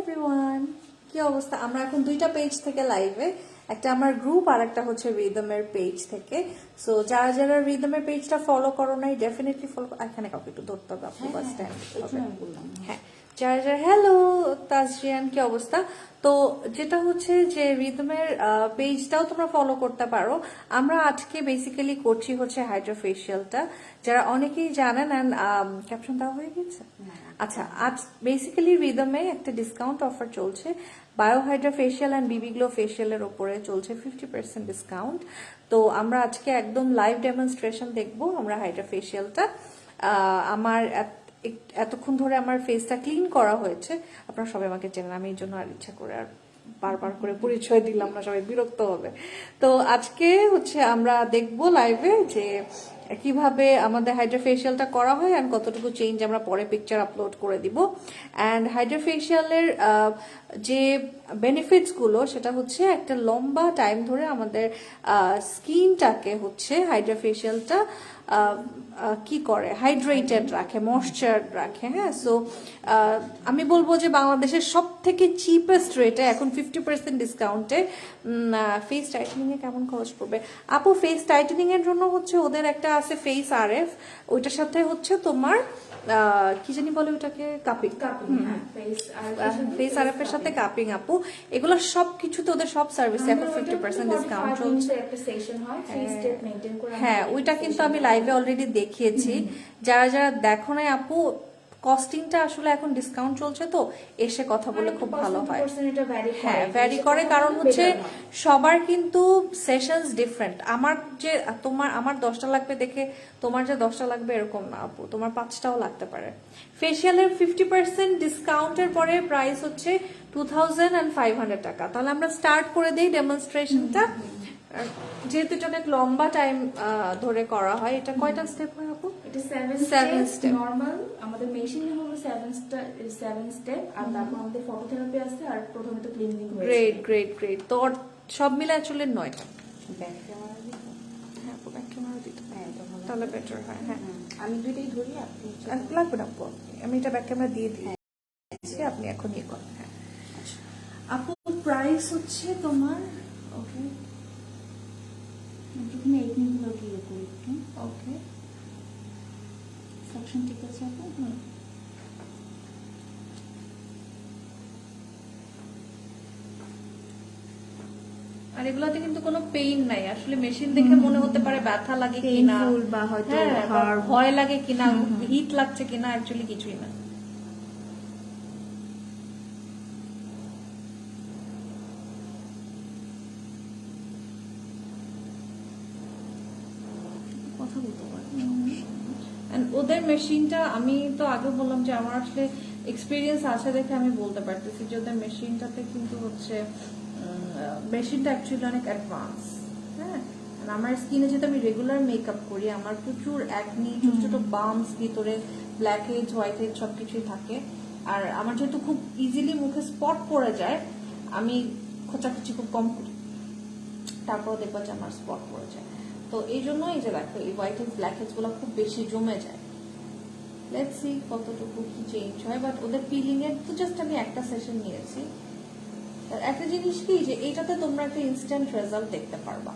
Everyone, কি অবস্থা? আমরা এখন দুইটা পেজ থেকে লাইভে, একটা আমার গ্রুপ আর একটা হচ্ছে রিদমের পেজ থেকে। সো যারা যারা রিদমের পেজটা ফলো করো নাই ডেফিনেটলি ফলো। এখানে কাউকে একটু ধরতে হবে, আপনি বাস স্ট্যান্ড। হ্যাঁ, যারা যারা, হ্যালো তাজরিয়ান, কি অবস্থা? তো যেটা হচ্ছে যে রিদমের পেজটাও তোমরা ফলো করতে পারো। আমরা আজকে বেসিক্যালি করছি হচ্ছে হাইড্রোফেশিয়ালটা, যারা অনেকেই জানেন। অ্যান্ড ক্যাপশন দেওয়া হয়ে গেছে। আচ্ছা, আজ বেসিক্যালি রিদমে একটা ডিসকাউন্ট অফার চলছে। Biohydra facial and Bibi glow ফেশিয়ালের ওপরে চলছে 50% ডিসকাউন্ট। তো আমরা আজকে একদম লাইভ ডেমনস্ট্রেশন দেখবো আমরা হাইড্রা ফেশিয়ালটা। আমার এতক্ষণ ধরে আমার ফেসটা ক্লিন করা হয়েছে। আপনারা সবাই আমাকে চেনেন, আমি এই জন্য আর ইচ্ছা করে আর বারবার করে পরিচয় দিলাম না, সবাই বিরক্ত হবে। তো আজকে হচ্ছে আমরা দেখবো লাইভে যে কিভাবে আমাদের হাইড্রোফেশিয়ালটা করা হয় অ্যান্ড কতটুকু চেঞ্জ আমরা পরে পিকচার আপলোড করে দিব। অ্যান্ড হাইড্রোফেশিয়ালের যে বেনিফিটসগুলো সেটা হচ্ছে একটা লম্বা টাইম ধরে আমাদের স্কিনটাকে হচ্ছে হাইড্রোফেশিয়ালটা কি করে, হাইড্রেটেড রাখে, ময়শ্চার রাখে। হ্যাঁ, সো আমি বলবো যে বাংলাদেশের সব থেকে চিপেস্ট রেটে এখন 50% ডিসকাউন্টে ফেস টাইটেনিং এ কেমন খরচ পড়বে আপু? ফেস টাইটেনিং এর জন্য হচ্ছে ওদের একটা আছে ফেস আরএফ, ওইটার সাথে হচ্ছে তোমার কি জানি বলে ওটাকে, কাপিং। ফেস আরএফ এর সাথে কাপিং আপু, এগুলো সব কিছুতে ওদের সব সার্ভিসে এখন 50% ডিসকাউন্ট চলছে। হ্যাঁ, ওইটা কিন্তু আমি লাইভে অলরেডি দেখিয়েছি। যারা যারা দেখো নাই আপু, কস্টিংটা আসলে এখন ডিসকাউন্ট চলছে, তো এসে কথা বলে খুব ভালো হয়। হ্যাঁ, ভ্যারি করে, কারণ হচ্ছে সবার কিন্তু সেশনস ডিফারেন্ট। আমার 10টা লাগবে দেখে তোমার যে 10টা লাগবে এরকম না আপু, তোমার 5টাও লাগতে পারে। ফেশিয়ালের 50% ডিসকাউন্টের পরে প্রাইস হচ্ছে 2500 টাকা। তাহলে আমরা স্টার্ট করে দিই ডেমনস্ট্রেশনটা। যেহেতু এটা অনেক লম্বা টাইম ধরে করা হয়, এটা কয়টা স্টেপ হয় আপু? এটা 7 স্টেপ নরমাল। আমাদের মেশিনে হলো 7 স্টেপ, আর তারপর আমাদের ফটোথেরাপি আছে, আর প্রথমে তো ক্লিনজিং হয়েছে। Great great great. তো সব মিলে আসলে 9টা। ব্যাক ক্যামেরা দিতে? হ্যাঁ, ব্যাক ক্যামেরা দিতে তাহলে বেটার হয়। হ্যাঁ, আমি দুইটাই ধরি, আপনি লাগবে না আপু, আমি এটা ব্যাক ক্যামেরা দিয়ে দিয়েছি, আপনি এখন ইয়ে করেন। হ্যাঁ আপু, প্রাইস হচ্ছে তোমার, ওকে প্রথমে এই নিগুলো দিয়ে করি। ওকে, সাকশন ঠিক আছে আপু? আর এগুলোতে কিন্তু কোনো পেইন নাই আসলে। মেশিন দেখে মনে হতে পারে ব্যথা লাগে কিনা, বা হয়তো ভয় লাগে কিনা, হিট লাগছে কিনা, অ্যাকচুয়ালি কিছুই না। কথা বলতে পারি। ওদের মেশিনটা আমি তো আগে বললাম যে আমার আসলে এক্সপিরিয়েন্স আছে দেখে আমি বলতে পারতেছি যে ওদের মেশিনটাতে কিন্তু হচ্ছে মেশিনটা অ্যাকচুয়ালি অনেক অ্যাডভান্স। হ্যাঁ, আমার স্কিনে যেহেতু আমি রেগুলার মেকআপ করি, আমার প্রচুর অ্যাকনি, ছোট ছোট বাম্পস, ভিতরে ব্ল্যাক হেড, হোয়াইট হেড সবকিছুই থাকে। আর আমার যেহেতু খুব ইজিলি মুখে স্পট পড়ে যায়, আমি খোঁচাখুচি খুব কম করি, তারপরে দেখবো যে আমার স্পট পড়ে যায়। তো এই জন্য এই যে দেখো, এই হোয়াইট হেড ব্ল্যাক হেডস গুলো খুব বেশি জমে যায়। লেটস সি কতটুকু কি চেঞ্জ হয়। বাট ওদের পিলিং এর তো জাস্ট আমি একটা সেশন নিয়েছি। একটা জিনিস কি, যে এইটাতে তোমরা একটা ইনস্ট্যান্ট রেজাল্ট দেখতে পারবা।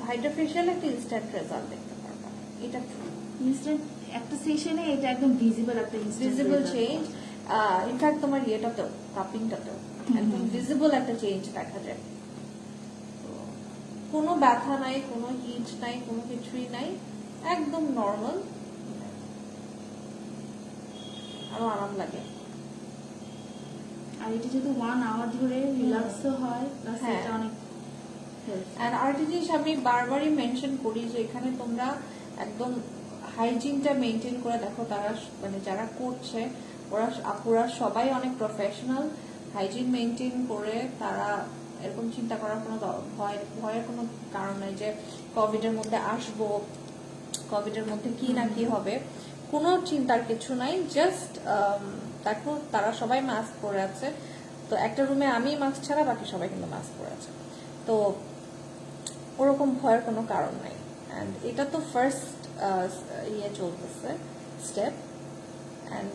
হাইড্রোফেশিয়াল একটা ইনস্ট্যান্ট রেজাল্ট দেখতে পারবা, এটা ইনস্ট্যান্ট একটা সেশনে এটা একদম ভিজিবল একটা ভিজিবল চেঞ্জ। ইনফ্যাক্ট তোমার ইয়েটাতেও, কাপিংটাতেও একদম ভিজিবল একটা চেঞ্জ দেখা যায়। কোনো ব্যথা নাই, কোনো হিট নাই, কোনো কিছুই নাই, একদম নর্মাল, আরো আরাম লাগে। আর এটা যেহেতু 1 আওয়ার ধরে রিল্যাক্সও হয়, প্লাস হ্যাঁ, এটা অনেক আর আরেকটা জিনিস আমি বারবারই মেনশন করি যে এখানে তোমরা একদম হাইজিনটা মেনটেন করে দেখো। তারা মানে যারা করছে আপুরা সবাই অনেক প্রফেশনাল, হাইজিন মেনটেন করে তারা এরকম চিন্তা করার কোনো ভয়ের কোনো কারণ নাই যে কোভিড এর মধ্যে আসবো, কোভিড এর মধ্যে কি না কি হবে, কোনো চিন্তার কিছু নাই। জাস্ট দেখো তারা সবাই মাস্ক পরে আছে। তো একটা রুমে আমি মাস্ক ছাড়া বাকি সবাই কিন্তু মাস্ক পরে আছে, তো ওরকম ভয়ের কোনো কারণ নাই। অ্যান্ড এটা তো ফার্স্ট ইয়ে চলতেছে স্টেপ, অ্যান্ড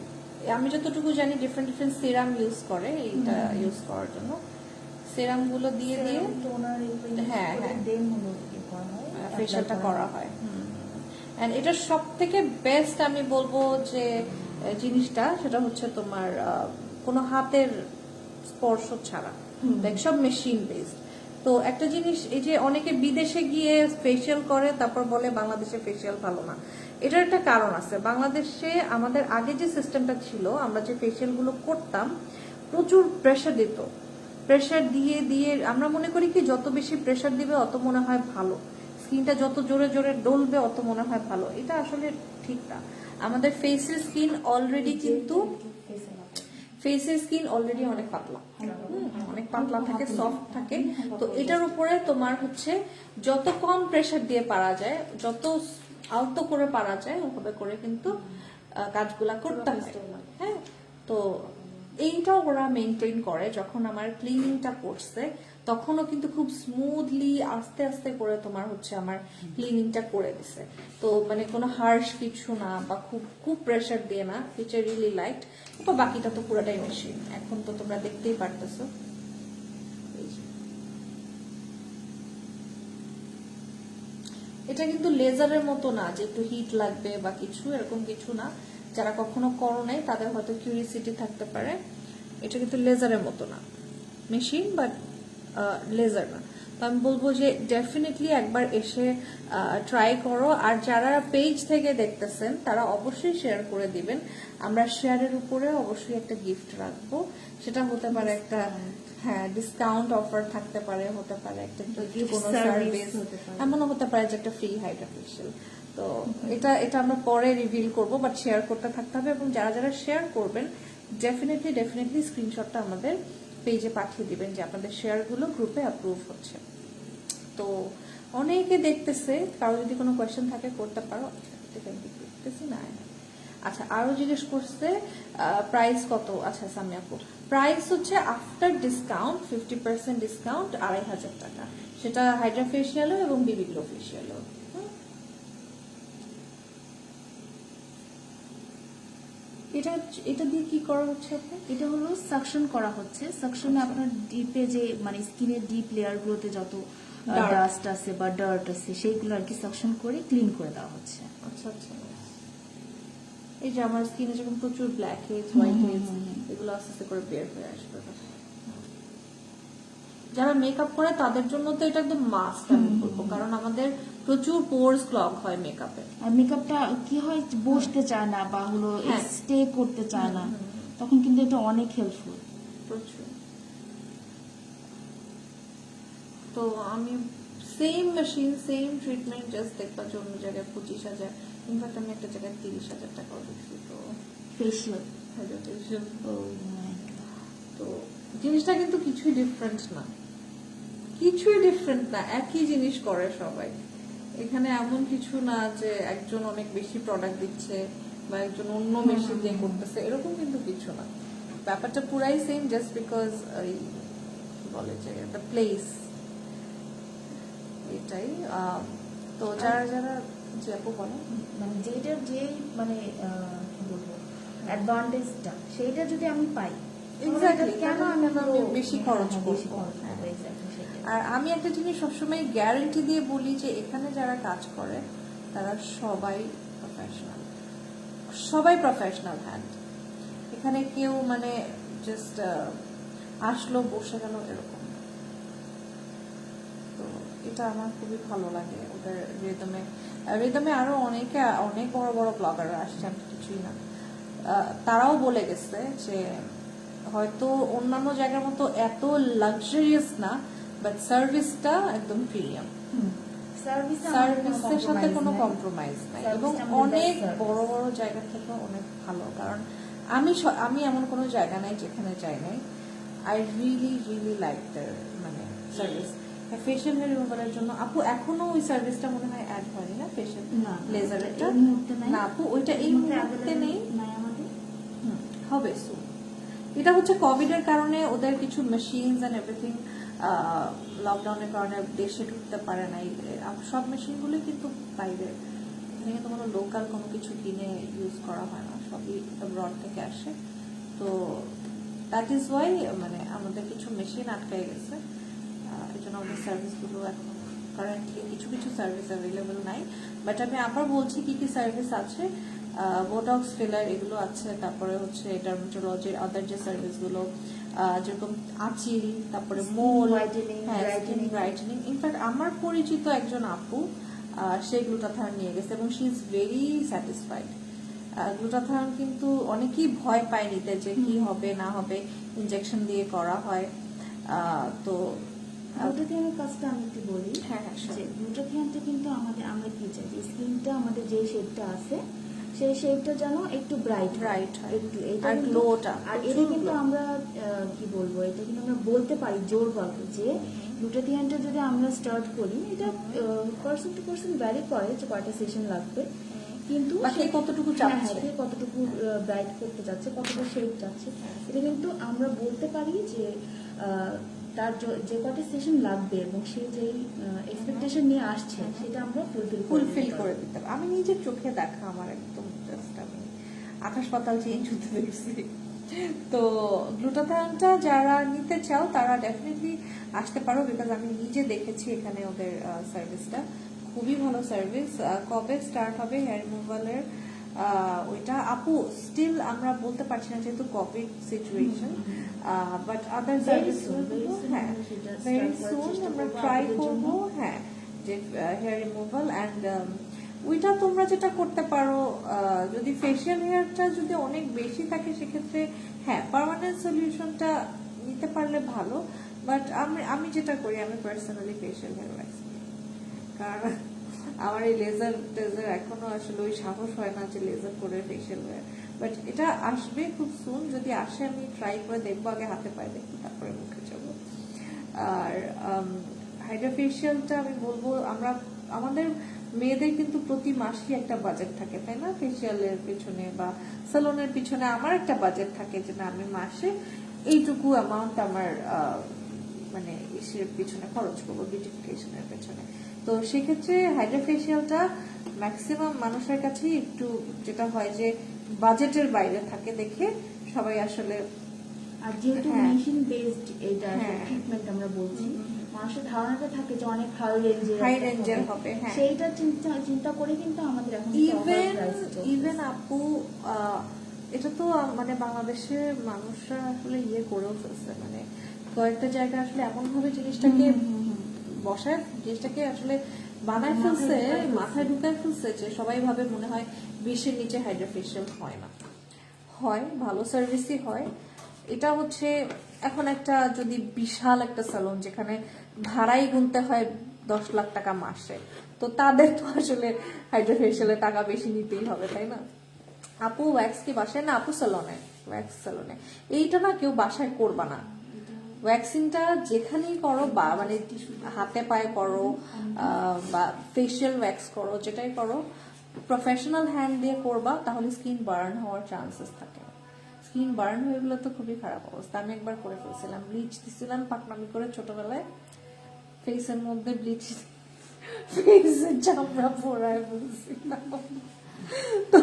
আমি যতটুকু জানি ডিফারেন্ট সিরাম ইউজ করে এইটা ইউজ করার জন্য, সিরাম গুলো দিয়ে দিয়ে টোনার হ্যাঁ, হ্যাঁ। দেন হলো কি করা হয় ফেশিয়ালটা করা হয়। এন্ড এটা সব থেকে বেস্ট আমি বলবো যে জিনিসটা সেটা হচ্ছে তোমার কোনো হাতের স্পর্শ ছাড়া, দেখ সব মেশিন বেসড। তো একটা জিনিস, এই যে অনেকে বিদেশে গিয়ে ফেশিয়াল করে তারপর বলে বাংলাদেশে ফেশিয়াল ভালো না, এটার একটা কারণ আছে। বাংলাদেশে আমাদের আগে যে সিস্টেমটা ছিল, আমরা যে ফেশিয়াল গুলো করতাম প্রচুর প্রেশার দিত, প্রেশার দিয়ে দিয়ে আমরা মনে করি কি যত বেশি প্রেশার দিবে অত মনে হয় ভালো, স্কিনটা যত জোরে জোরে ডলবে অত মনে হয় ভালো। এটা আসলে ঠিক না। আমাদের ফেসের স্কিন অলরেডি কিন্তু ফেসের স্কিন অলরেডি অনেক পাতলা, অনেক পাতলা থাকে, সফট থাকে। তো এটার উপরে তোমার হচ্ছে যত কম প্রেশার দিয়ে পারা যায়, যত আলতো করে পারা যায় ওভাবে করে কিন্তু কাজগুলা করতে হয়। হ্যাঁ, তো এইটাও ওরা মেনটেন করে। যখন আমার ক্লিনিংটা করছে তখনও কিন্তু খুব স্মুথলি আস্তে আস্তে করে তোমার হচ্ছে আমার ক্লিনিংটা করে দিছে। তো মানে কোনো হার্শ কিছু না বা খুব খুব প্রেশার দিয়ে না, which I really liked। তো বাকিটা তো পুরোটাই মেশিন, এখন তো তোমরা দেখতেই পারতেছো। এটা কিন্তু লেজারের মতো না যে একটু হিট লাগবে বা কিছু, এরকম কিছু না। যারা কখনো করো নাই তাদের হয়তো কিউরিসিটি থাকতে পারে। এটা কিন্তু লেজারের মতো না, মেশিন বাট লেজার না। তো আমি বলবো যে ডেফিনেটলি একবার এসে ট্রাই করো। আর যারা পেজ থেকে দেখতেছেন তারা অবশ্যই শেয়ার করে দিবেন। আমরা শেয়ারের উপরে অবশ্যই একটা গিফট রাখবো। সেটা হতে পারে একটা, হ্যাঁ, ডিসকাউন্ট অফার থাকতে পারে, হতে পারে একটা কোনো সার্ভিস, এমনও হতে পারে যে একটা ফ্রি হাইড্রা ফেশিয়াল। তো এটা এটা আমরা পরে রিভিল করব, বাট শেয়ার করতে থাকতে হবে। এবং যারা যারা শেয়ার করবেন ডেফিনেটলি স্ক্রিনশটটা আমাদের পেজে পাঠিয়ে দিবেন যে আপনাদের শেয়ারগুলো গ্রুপে অ্যাপ্রুভ হচ্ছে। তো অনেকে দেখতেছে, কারো যদি কোনো কোয়েশ্চেন থাকে করতে পারো। দেখতেছি না। আচ্ছা, আরো জিজ্ঞেস করছে প্রাইস কত। আচ্ছা সামি আপু, প্রাইস হচ্ছে আফটার ডিসকাউন্ট 50% ডিসকাউন্ট 2500 টাকা। সেটা হাইড্রা ফেশিয়ালও এবং বিবি গ্লো ফেশিয়ালও। এটা দিয়ে কি করা হচ্ছে আপনি? এটা হলো সাকশন করা হচ্ছে। সাকশনে আপনার ডিপে যে মানে স্কিনের ডিপ লেয়ার গুলোতে যত ডাস্ট আছে বা ডার্ট আছে সেইগুলো আর কি সাকশন করে ক্লিন করে দেওয়া হচ্ছে। আচ্ছা আচ্ছা, এই যে আমার স্কিনে যখন প্রচুর ব্ল্যাক হেডস, হোয়াইট হেডস, এগুলো আস্তে আস্তে করে বের হয়ে আসবে। যারা মেকআপ করে তাদের জন্য তো এটা একদম মাস্ট আমি বলবো, কারণ আমাদের প্রচুর পোরস ক্লগ হয় মেকআপে। আর মেকআপটা কি হয়, বসতে চায় না বা হলো স্টে করতে চায় না, তখন কিন্তু এটা অনেক হেল্পফুল। প্রচুর। তো আমি same machine same treatment just দেখবা যে অন্য জায়গায় 25,000, ইনফ্যাক্ট আমি একটা জায়গায় 30,000 টাকাও দেখছি। তো ফেশিয়াল তো জিনিসটা কিন্তু কিছুই ডিফারেন্ট না, একই জিনিস করে সবাই। এখানে এমন কিছু না যে একজন অনেক বেশি প্রোডাক্ট দিচ্ছে বা একজন অন্য মেশিন দিয়ে করতেছে, এরকম কিন্তু কিছু না। ব্যাপারটা পুরাই সেম, জাস্ট বিকজ বলে যে একটা প্লেস এটাই। তো যারা যারা যে আপু বলে মানে যেটার যে মানে কি বলবো অ্যাডভান্টেজটা সেইটা যদি আমি পাই, এক্স্যাক্টলি, কেন আমি বেশি খরচ বেশি করবো। খরচ করবো? Exactly সেটাই। আর আমি একটা জিনিস সবসময় গ্যারান্টি দিয়ে বলি যে এখানে যারা কাজ করে তারা সবাই প্রফেশনাল হ্যান্ড। এখানে কেউ মানে জাস্ট আসলো বসে গেল এরকম। তো এটা আমার খুবই ভালো লাগে ওদের রিদমে আরো অনেক বড় বড় ব্লগাররা আসছে, আমি কিছুই না। তারাও বলে গেছে যে হয়তো অন্যান্য জায়গার মতো এত লাক্সারিয়াস না, বাট সার্ভিসটা একদম প্রিমিয়াম, সার্ভিসের সাথে কোনো কম্প্রোমাইজ নাই, এবং অনেক বড় বড় জায়গা থেকে অনেক ভালো। কারণ আমি এমন কোনো জায়গা নাই যেখানে যাই নাই। আই রিয়েলি লাইক দ্যার মানে সার্ভিস। ফেশিয়াল হেয়ার রিমুভালের জন্য আপু এখনো ওই সার্ভিসটা মনে হয় অ্যাড হয়নি না, ফেশিয়াল লেজারটা না আপু, ওইটা এই মুহূর্তে নেই, হবে সুন। এটা হচ্ছে কোভিড এর কারণে ওদের কিছু মেশিনস এন্ড এভরিথিং লকডাউনের কারণে দেশে ঢুকতে পারে নাই। সব মেশিনগুলোই কিন্তু বাইরে, এখানে তোমার লোকাল কোনো কিছু কিনে ইউজ করা হয় না। সবই অ্যাব্রড থেকে আসে। তো দ্যাট ইজ ওয়াই মানে আমাদের কিছু মেশিন আটকায় গেছে, এই জন্য আমাদের সার্ভিসগুলো এখন কারেন্টলি কিছু কিছু সার্ভিস অ্যাভেলেবেল নাই। বাট আমি আবার বলছি কি কি সার্ভিস আছে। বোটক্স ফিলার এগুলো আছে, তারপরে হচ্ছে ডার্মাটোলজির আদার যে সার্ভিসগুলো যেরকম আঁচিল, তারপরে মোল, স্কিন ব্রাইটেনিং। ইনফ্যাক্ট আমার পরিচিত একজন আপু সে গ্লুটাথায়ন নিয়ে গেছে এবং she is very satisfied. Glutathione কিন্তু অনেকেই ভয় পায় নিতে, যে কি হবে না হবে, ইনজেকশন দিয়ে করা হয়। তো গ্লুটাথিয়নের কাজটা আমি একটু বলি। হ্যাঁ হ্যাঁ যে গ্লুটাথিয়নটা কিন্তু আমাদের, আমরা কি চাই যে স্কিনটা আমাদের যে শেপটা আছে সেই শেপটা যেন একটু ব্রাইট ব্রাইট হয়, একটু এটা আর কিন্তু- গ্লোটা, আর এটা কিন্তু আমরা কি বলবো, এটা কিন্তু আমরা বলতে পারি জোরভাবে যে গ্লুটাথিয়নটা যদি আমরা স্টার্ট করি, এটা পার্সন টু পার্সন ভ্যারি করে যে কয়টা সেশন লাগবে, কিন্তু বা কে কতটুকু চাচ্ছে। কে কতটুকু ব্রাইট করতে যাচ্ছে, কতটুকু শেপ যাচ্ছে, এটা কিন্তু আমরা বলতে পারি যে তার যে কটা সেশন লাগবে এবং সে যেই এক্সপেকটেশন নিয়ে আসছে সেটা আমরা ফুলফিল করে দিতে হবে। আমি নিজের চোখে দেখা, আমার একদম জাস্ট আমি আকাশ পাতাল চেঞ্জ হতে দেখছি। তো গ্লুটাথায়নটা যারা নিতে চাও তারা ডেফিনেটলি আসতে পারো, বিকজ আমি নিজে দেখেছি এখানে ওদের সার্ভিসটা খুবই ভালো সার্ভিস। কবে স্টার্ট হবে হেয়ার রিমুভালের ওইটা আপু স্টিল আমরা বলতে পারছি না, যেহেতু Covid situation, but other service হ্যাঁ ভেরি সুন আমরা ট্রাই করবো। হ্যাঁ, যে হেয়ার রিমুভাল অ্যান্ড ওইটা তোমরা যেটা করতে পারো, যদি ফেশিয়াল হেয়ারটা যদি অনেক বেশি থাকে সেক্ষেত্রে হ্যাঁ পার্মানেন্ট সলিউশনটা নিতে পারলে ভালো। বাট আমি যেটা করি, আমি পার্সোনালি ফেশিয়াল হেয়ার ওয়াক্স করি, কারণ আমার এই লেজার টেজার এখনো আসলে ওই সাহস হয় না যে লেজার করে ফেশিয়াল হেয়ার। বাট এটা আসবে খুব সুন, যদি আসে আমি ট্রাই করে দেখবো, আগে হাতে পায়ে দেখবো তারপরে মুখে যাবো। আর হাইড্রা ফেশিয়ালটা আমি বলবো, আমরা আমাদের মেয়েদের কিন্তু প্রতি মাসই একটা বাজেট থাকে, তাই না? ফেশিয়ালের পিছনে বা সালনের পিছনে আমার একটা বাজেট থাকে, যে না আমি মাসে এইটুকু অ্যামাউন্ট আমার মানে ইসের পিছনে খরচ করবো, বিউটিফিকেশনের পেছনে। তো সেক্ষেত্রে হাইড্রা ফেশিয়ালটা ম্যাক্সিমাম মানুষের কাছেই একটু যেটা হয় যে বাজেটের বাইরে থাকে দেখে সবাই আসলে। আর যেহেতু হ্যাঁ। মেশিন বেসড এটা হ্যাঁ। ট্রিটমেন্ট আমরা বলছি, মানুষের ধারণাটা থাকে যে অনেক হাই রেঞ্জের হবে। হ্যাঁ, সেইটা চিন্তা করে কিন্তু আমাদের এখন ইভেন আপু এটা তো মানে বাংলাদেশের মানুষরা আসলে ইয়ে করেও ফেলছে, মানে কয়েকটা জায়গা আসলে এমন ভাবে জিনিসটাকে বসায়, জিনিসটাকে আসলে বানায় ফেলছে, মাথায় ঢুকায় ফেলছে যে সবাই ভাবে মনে হয় 20-এর নিচে হাইড্রা ফেশিয়াল হয় না। হয়, ভালো সার্ভিসই হয়। এটা হচ্ছে এখন একটা যদি বিশাল একটা সালন যেখানে ভাড়াই গুনতে হয় 10 লাখ টাকা মাসে, তো তাদের তো আসলে হাইড্রা ফেশিয়ালের টাকা বেশি নিতেই হবে, তাই না? আপু ওয়্যাক্স কি বাসায় না, আপু সালনে, ওয়্যাক্স সালনে। এইটা না কেউ বাসায় করবা না। ওয়্যাক্সিংটা যেখানেই করো, বা মানে হাতে পায়ে করো বা ফেশিয়াল ওয়্যাক্স করো, যেটাই করো প্রফেশনাল হ্যান্ড দিয়ে করবা, তাহলে স্কিন বার্ন হওয়ার চান্সেস থাকে। স্কিন বার্ন হয়ে গেলে তো খুবই খারাপ অবস্থা। আমি একবার করে ফেলছিলাম, ব্লিচ দিছিলাম পাকনামি করে ছোটবেলায়, ফেসের মধ্যে ব্লিচ, ফেসের চামড়া পোড়ায় ফেলছিলাম। তো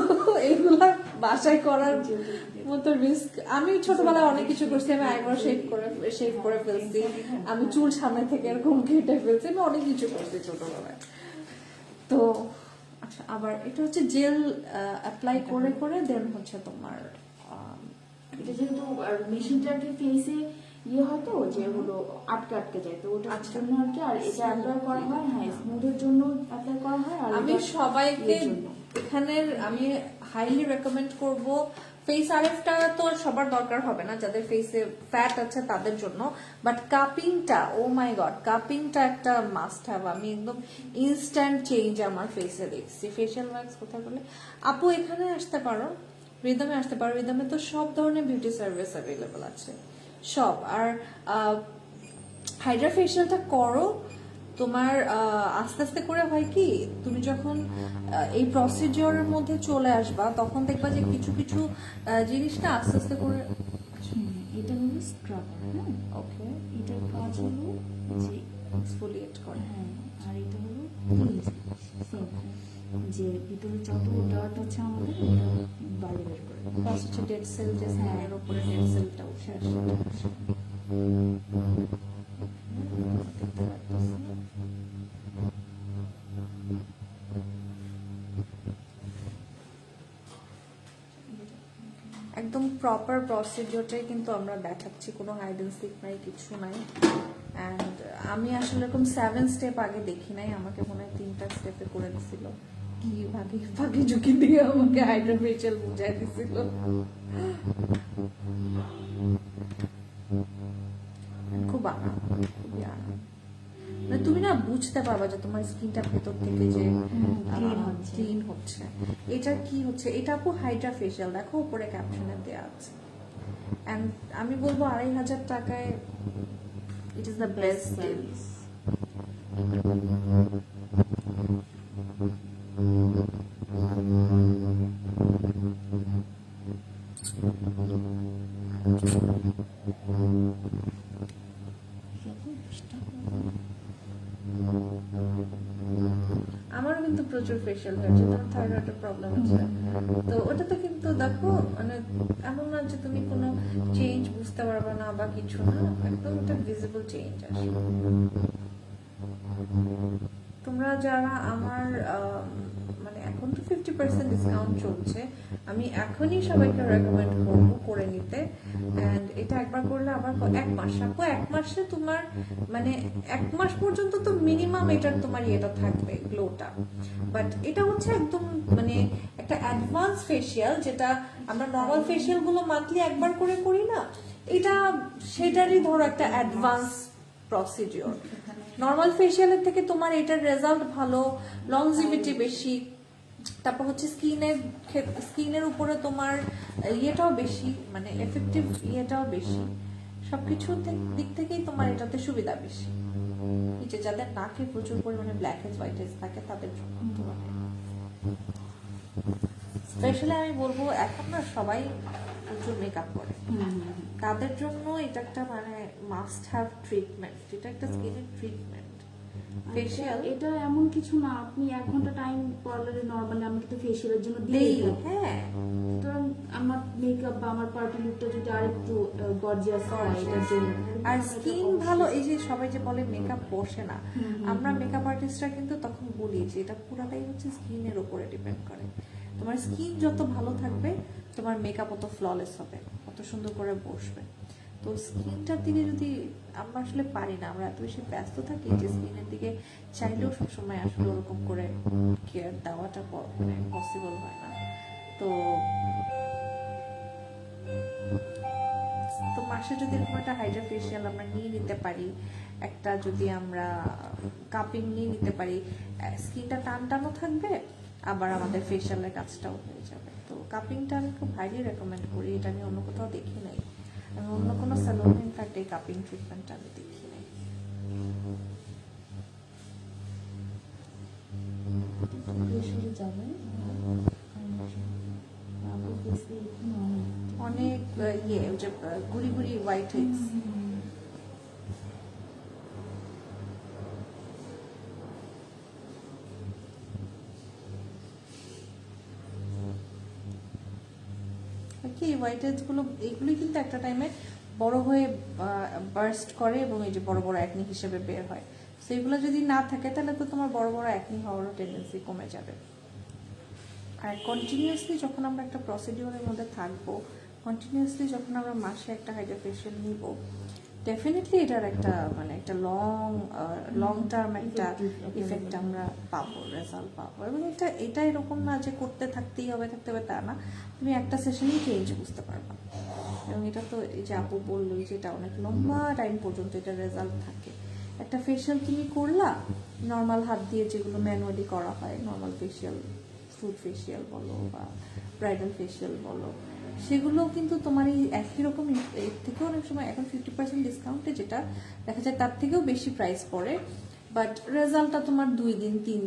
এগুলা বাসায় করার মতো রিস্ক। আমি ছোটবেলায় অনেক কিছু করছি, আমি আইব্রো শেভ করে ফেলছি, আমি চুল সামনে থেকে এরকম কেটে ফেলছি, আমি অনেক কিছু করছি ছোটবেলায়। তো আচ্ছা, আবার এটা হচ্ছে জেল অ্যাপ্লাই করে করে দেন হচ্ছে তোমার এটা যেহেতু মেশিনটাকে ফেসে ইয়ে হয় তো যে ওগুলো আটকে যায়, তো ওটার জন্য আর কি। আর এটা অ্যাপ্লাই করা হয় হ্যাঁ স্মুথের জন্য অ্যাপ্লাই করা হয়। আর আমি এটা সবাইকে ইয়ের জন্য। এখানের আমি হাইলি রেকমেন্ড করব। ফেস আরএফটা তো সবার দরকার হবে না, যাদের ফেসে ফ্যাট আছে তাদের জন্য, বাট কাপিংটা, ও মাই গড, কাপিংটা একটা মাস্ট হ্যাভ। আমি একদম ইনস্ট্যান্ট চেঞ্জ আমার ফেসে দেখছি। ফেশিয়াল ওয়্যাক্স কোথায় বলে আপু, এখানে আসতে পারো, রিদমে আসতে পারো। রিদমে তো সব ধরনের বিউটি সার্ভিস অ্যাভেলেবল আছে, সব। আর হাইড্রা ফেশিয়ালটা করো, তোমার আস্তে আস্তে করে হয় কি, তুমি যখন এই প্রসিডিওরের মধ্যে চলে আসবা তখন দেখবা যে কিছু কিছু জিনিসটা আস্তে আস্তে করে। এটা হলো স্ক্রাবার, হ্যাঁ ওকে, এটার কাজ হলো যে এক্সফোলিয়েট করে। হ্যাঁ, আর এটা হলো যে ভিতরে যত ডার্ট আছে আমাদের ওটা বাইরে বের করে দেয়। প্লাস হচ্ছে ডেড সেল, যে স্কিনের উপরে ডেড সেলটা উঠে আসে। দেখতে পারতেছি। একদম প্রপার প্রসিডিওরটাই কিন্তু আমরা দেখাচ্ছি, কোনো হাইড এন্ড সিক নাই, কিছু নাই। অ্যান্ড আমি আসলে এরকম 7 স্টেপ আগে দেখি নাই, আমাকে মনে হয় 3টা স্টেপে করে দিছিল, কি ভাগে ভাগে ঝুঁকি দিয়ে আমাকে হাইড্রা ফেশিয়াল বুঝাই দিছিল। খুব আরাম, খুবই আরাম। মানে তুমি না বুঝতে পারবা যে তোমার স্কিনটা ভেতর থেকে যে ক্লিন হচ্ছে। এটা কি হচ্ছে, এটা আপু হাইড্রা ফেশিয়াল, দেখো উপরে ক্যাপশনে দেওয়া আছে। এন্ড আমি বলবো 2500 টাকায় it is the best deal. আমারও কিন্তু প্রচুর ফেশিয়াল হয়েছে, তোমার থাইরয়েডের প্রবলেম আছে, তো ওটাতে কিন্তু দেখো মানে এমন না যে তুমি কোনো চেঞ্জ বুঝতে পারবে না বা কিছু না, একদম একটা ভিজিবল চেঞ্জ আসে। তোমরা যারা আমার মানে এখন তো 50% ডিসকাউন্ট চলছে, আমি এখনই সবাইকে রেকমেন্ড করবো করে নিতে। এন্ড এটা একবার করলে আবার 1 মাস, আপু 1 মাসে তোমার মানে 1 মাস পর্যন্ত তো মিনিমাম এটার তোমার ইয়েটা থাকবে, গ্লোটা। বাট এটা হচ্ছে একদম মানে একটা অ্যাডভান্স ফেশিয়াল, যেটা আমরা নর্মাল ফেশিয়াল গুলো মান্থলি একবার করে করি না, এটা সেটারই ধরো একটা অ্যাডভান্স প্রসিডিওর। নর্মাল ফেশিয়ালের থেকে তোমার এটার রেজাল্ট ভালো, লংজিভিটি বেশি, তারপর হচ্ছে স্কিনের উপরে তোমার ইয়েটাও বেশি, মানে এফেক্টিভ ইয়েটাও বেশি, সবকিছু দিক থেকেই তোমার এটাতে সুবিধা বেশি। এই যে যাদের নাকে প্রচুর পরিমাণে ব্ল্যাক হেডস হোয়াইট হেডস থাকে তাদের জন্য স্পেশালি আমি বলবো, এখন না সবাই প্রচুর মেকআপ করে, তাদের জন্য এটা একটা মানে মাস্ট হ্যাভ ট্রিটমেন্ট, এটা একটা স্কিনের ট্রিটমেন্ট ফেশিয়াল। এটা এমন কিছু না, আপনি 1 ঘন্টা টাইম পার্লারে নরমালি আমি কিন্তু ফেশিয়ালের জন্য দিই। হ্যাঁ, সুতরাং আমার মেকআপ বা আমার পার্টি লুকটা যদি আরেকটু গর্জিয়াস হয় এটার জন্য। আর স্কিন ভালো, এই যে সবাই যে বলে মেকআপ বসে না, আমরা মেকআপ আর্টিস্টরা কিন্তু তখন বলি যে এটা পুরাটাই হচ্ছে স্কিনের উপরে ডিপেন্ড করে। তোমার স্কিন যত ভালো থাকবে তোমার মেকআপ অত ফ্ললেস হবে, অত সুন্দর করে বসবে। তো স্কিনটার দিকে যদি আমরা আসলে পারি না, আমরা এত বেশি ব্যস্ত থাকি যে স্কিনের দিকে চাইলেও সবসময় আসলে ওরকম করে কেয়ার দেওয়াটা মানে পসিবল হয় না। তো তো মাসে যদি এরকম একটা হাইড্রা ফেশিয়াল আমরা নিয়ে নিতে পারি, একটা যদি আমরা কাপিং নিয়ে নিতে পারি, স্কিনটা টান টানও থাকবে, আবার আমাদের ফেশিয়ালের কাজটাও হয়ে যাবে। তো কাপিংটা আমি খুব হাইলি রেকমেন্ড করি, এটা আমি অন্য কোথাও দেখি নাই, আমি অন্য কোনো স্যালুনে ইনফ্যাক্ট এই কাপিং ট্রিটমেন্টটা আমি দেখি নাই। অনেক ইয়ে যে গুড়ি গুড়ি হোয়াইট হেডস, কি হোয়াইট হেডস গুলো এগুলোই কিন্তু একটা টাইমে বড় হয়ে বার্স্ট করে এবং এই যে বড় বড় অ্যাকনি হিসেবে বের হয়। তো এগুলো যদি না থাকে তাহলে তো তোমার বড় বড় অ্যাকনি হওয়ারও টেন্ডেন্সি কমে যাবে। আর কন্টিনিউয়াসলি যখন আমরা একটা প্রসিডিওরের মধ্যে থাকবো, কন্টিনিউয়াসলি যখন আমরা মাসে একটা হাইড্রা ফেশিয়াল নিব, ডেফিনেটলি এটার একটা মানে একটা লং টার্ম একটা ইফেক্ট আমরা পাবো, রেজাল্ট পাবো। এবং এটা এরকম না যে করতে থাকতেই হবে তা না, তুমি একটা সেশনেই চেঞ্জ বুঝতে পারবা। এবং এটা তো এই যে আপু বললোই যে এটা অনেক লম্বা টাইম পর্যন্ত এটা রেজাল্ট থাকে। একটা ফেশিয়াল তুমি করলা নর্মাল হাত দিয়ে, যেগুলো ম্যানুয়ালি করা হয়, নর্মাল ফেশিয়াল, ফ্রুট ফেশিয়াল বলো বা ব্রাইডাল ফেশিয়াল বলো, সেগুলো কিন্তু তোমার এই একই রকম, এর থেকেও অনেক সময় এখন 50% ডিসকাউন্টে যেটা দেখা যায় তার থেকেও বেশি প্রাইস পড়ে, বাট রেজাল্টটা তোমার 2 দিন 3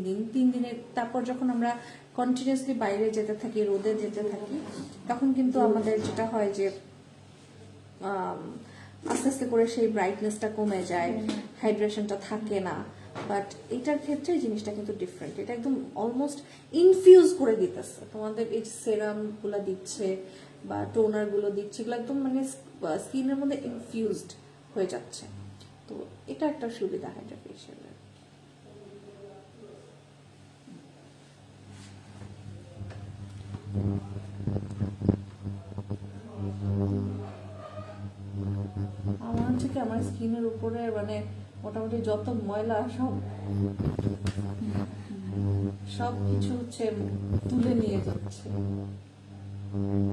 দিনের। তারপর যখন আমরা কন্টিনিউয়াসলি বাইরে যেতে থাকি, রোদে যেতে থাকি, তখন কিন্তু আমাদের যেটা হয় যে আস্তে আস্তে করে সেই ব্রাইটনেসটা কমে যায়, হাইড্রেশনটা থাকে না, বাট এটার ক্ষেত্রে জিনিসটা কিন্তু ডিফারেন্ট, এটা একদম অলমোস্ট ইনফিউজ করে দিতেছে তোমাদের। এই সেরাম গুলা দিচ্ছে বা টোনার গুলো দিচ্ছে, এগুলো একদম মানে স্কিনের মধ্যে ইনফিউজড হয়ে যাচ্ছে। তো এটা একটা সুবিধা হাইড্রা ফেশিয়ালের। আমার হচ্ছে কি আমার স্কিনের উপরে মানে মোটামুটি যত ময়লা সব কিছু হচ্ছে তুলে নিয়ে যাচ্ছে,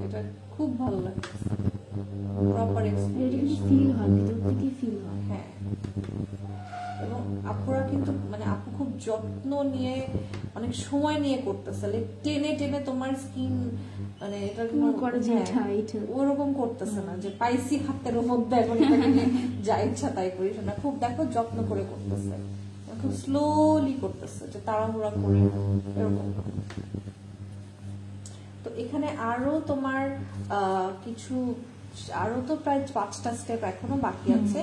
এটা খুব ভালো লাগছে, প্রপার এটা এক্সপিরিয়েন্স। কিন্তু ফিল হয়, ভিতর থেকে ফিল হয়। হ্যাঁ, এবং আপুরা কিন্তু মানে আপু খুব যত্ন নিয়ে অনেক সময় নিয়ে করতেছে, টেনে টেনে তোমার স্কিন মানে এটা পুরো করে যে এটা ওরকম করতেছে না যে পাইসি হাতের মধ্যে এখন এটাকে নিয়ে যা ইচ্ছা তাই করিস না, খুব দেখো যত্ন করে করতেছে, খুব স্লোলি করতেছে যে তাড়াহুড়া করে এরকম। তো এখানে আরো তোমার কিছু আরো তো প্রায় 5টা স্টেপ এখনো বাকি আছে।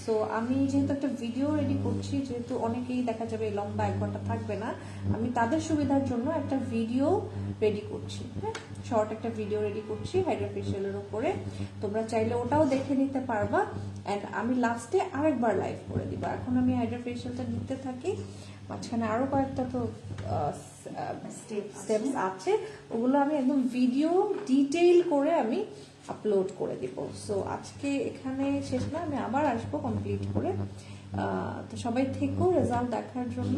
সো আমি যেহেতু একটা ভিডিও রেডি করছি, যেহেতু অনেকেই দেখা যাবে এই লম্বা 1 ঘন্টা থাকবে না, আমি তাদের সুবিধার জন্য একটা ভিডিও রেডি করছি, হ্যাঁ, শর্ট একটা ভিডিও রেডি করছি হাইড্রা ফেশিয়ালের উপরে। তোমরা চাইলে ওটাও দেখে নিতে পারবা, এন্ড আমি লাস্টে আরেকবার লাইভ করে দিব। এখন আমি হাইড্রা ফেশিয়ালটা দিতে থাকি, মাঝখানে আরো কয়েকটা তো স্টেপস আছে, ওগুলো আমি একদম ভিডিও ডিটেইল করে আমি আপলোড করে দিব। সো আজকে এখানে শেষ না, আমি আবার আসবো কমপ্লিট করে। তো সবাই থেকো রেজাল্ট দেখার জন্য।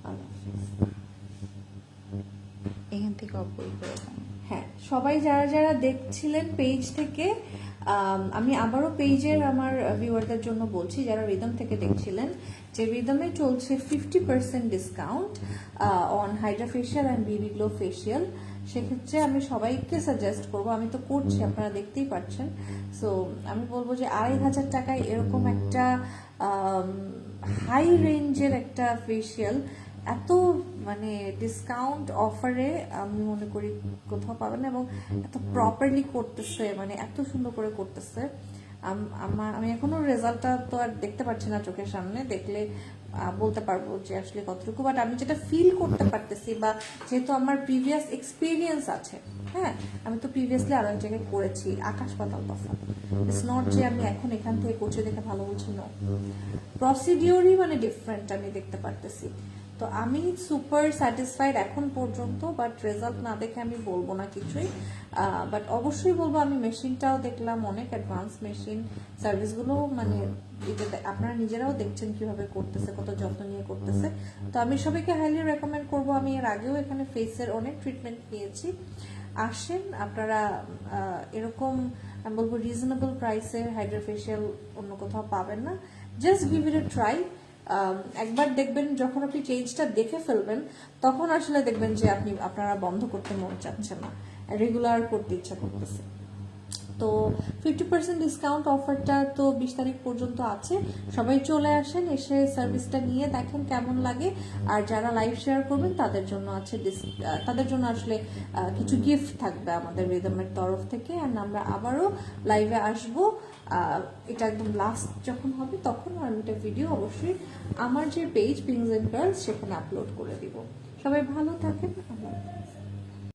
আল্লাহ হাফেজ। এখান থেকে অপরি করে দাও। হ্যাঁ, সবাই যারা যারা দেখছিলেন পেজ থেকে, আমি আবারও পেজের আমার ভিউয়ারদের জন্য বলছি যারা রিদম থেকে দেখছিলেন, যে রিদমে চলছে 50% discount on Hydra facial and Bibi glow facial. সেক্ষেত্রে আমি সবাইকে সাজেস্ট করব, আমি তো করছি আপনারা দেখতেই পাচ্ছেন। সো আমি বলবো যে 2500 টাকায় এরকম একটা হাই রেঞ্জের একটা ফেশিয়াল এত মানে ডিসকাউন্ট অফারে আমি মনে করি কোথাও পাবেন না, এবং এত প্রপারলি করতেছে, মানে এত সুন্দর করে করতেছে। আমি এখনো রেজাল্টটা তো আর দেখতে পাচ্ছি না চোখের সামনে, দেখলে বলতে পারবো যে আসলে কতটুকু, বাট আমি যেটা ফিল করতে পারতেছি, বা যেহেতু আমার প্রিভিয়াস এক্সপিরিয়েন্স আছে, হ্যাঁ, আমি তো প্রিভিয়াসলি আরো এক জায়গায় করেছি, আকাশ পাতাল তফাৎ। ইটস নট যে আমি এখন এখান থেকে করছি দেখে ভালো বলছি, নো, প্রসিডিওরই মানে ডিফারেন্ট আমি দেখতে পারতেছি। তো আমি সুপার স্যাটিসফাইড এখন পর্যন্ত, বাট রেজাল্ট না দেখে আমি বলবো না কিছুই। বাট অবশ্যই বলবো, আমি মেশিনটাও দেখলাম, অনেক অ্যাডভান্স মেশিন, সার্ভিসগুলো মানে আপনারা নিজেরাও দেখছেন কিভাবে করতেছে, কত যত্ন নিয়ে করতেছে। তো আমি সবাইকে হাইলি রেকমেন্ড করব। আমি এর আগেও এখানে ফেসের অনেক ট্রিটমেন্ট নিয়েছি, আসেন আপনারা। এরকম আমি বলবো রিজনেবল প্রাইসের হাইড্রা ফেশিয়াল অন্য কোথাও পাবেন না। Just give it A try. একবার দেখবেন, যখন আপনি চেঞ্জটা দেখে ফেলবেন, তখন আসলে দেখবেন যে আপনারা বন্ধ করতে মন চাচ্ছে না, রেগুলার করতে ইচ্ছা করতেছে। তো 50% ডিসকাউন্ট অফারটা তো 20 তারিখ পর্যন্ত আছে। সবাই চলে আসেন, এসে সার্ভিসটা নিয়ে দেখেন কেমন লাগে। আর যারা লাইভ শেয়ার করবেন তাদের জন্য আছে তাদের জন্য আসলে কিছু গিফট থাকবে আমাদের রিদমের তরফ থেকে। আর আমরা আবারও লাইভে আসবো, এটা একদম লাস্ট যখন হবে তখন আমি একটা ভিডিও অবশ্যই আমার যে পেজ পিংস এন্ড গার্লস সেখানে আপলোড করে দিব। সবাই ভালো থাকেন।